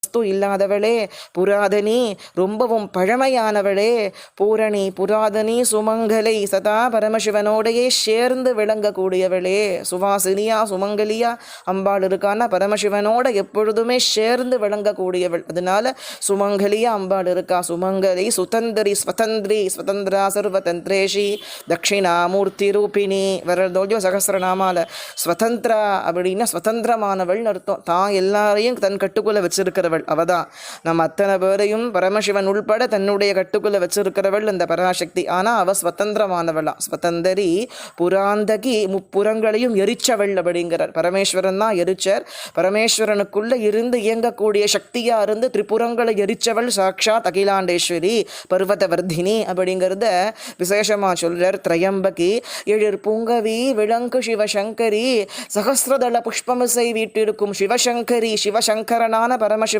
வஸ்து இல்லாதவளே, புராதனி ரொம்பவும் பழமையானவளே, பூரணி புராதனி சுமங்கலை சதா பரமசிவனோடையே சேர்ந்து விளங்கக்கூடியவளே, சுவாசினியா சுமங்கலியா அம்பாள் இருக்கான்னா பரமசிவனோட எப்பொழுதுமே சேர்ந்து விளங்கக்கூடியவள். அதனால சுமங்கலியா அம்பாள் இருக்கா. சுமங்கலி சுதந்திரி ஸ்வதந்திரி ஸ்வதந்திரா சர்வதந்திரேஷி தட்சிணாமூர்த்தி ரூபிணி வரதோஜோ சகசிரநாமால ஸ்வதந்திரா அப்படின்னா ஸ்வதந்திரமானவள்னு அர்த்தம். தான் எல்லாரையும் தன் கட்டுக்குள்ள வச்சிருக்கிறவள் அவதான். நம்ம அத்தனை பேரையும் பரமசிவன் உள்பட தன்னுடைய கட்டுக்குள்ள வச்சிருக்கிறவள் அந்த பராசக்தி. ஆனா அவ ஸ்வதந்திரமானவளா. ஸ்வதந்தரி புராந்தகி முப்புறங்களையும் எரிச்சவள் அப்படிங்கிறார். பரமேஸ்வரன் தான் எரிச்சர். பரமேஸ்வரனுக்குள்ள இருந்து இயங்கக்கூடிய சக்தியா இருந்து திரிபுரங்களை எரிச்சவள் சாக்ஷாத் அகிலாண்டேஸ்வரி பர்வதவர்தினி அப்படிங்கிறத விசேஷமா சொல்றார். திரையம்பகி எழிற் பூங்கவி விளங்கு சிவசங்கரி சகசிரதள புஷ்பமிசை வீட்டிருக்கும் சிவசங்கரி, சிவசங்கரனான பரமசிவன்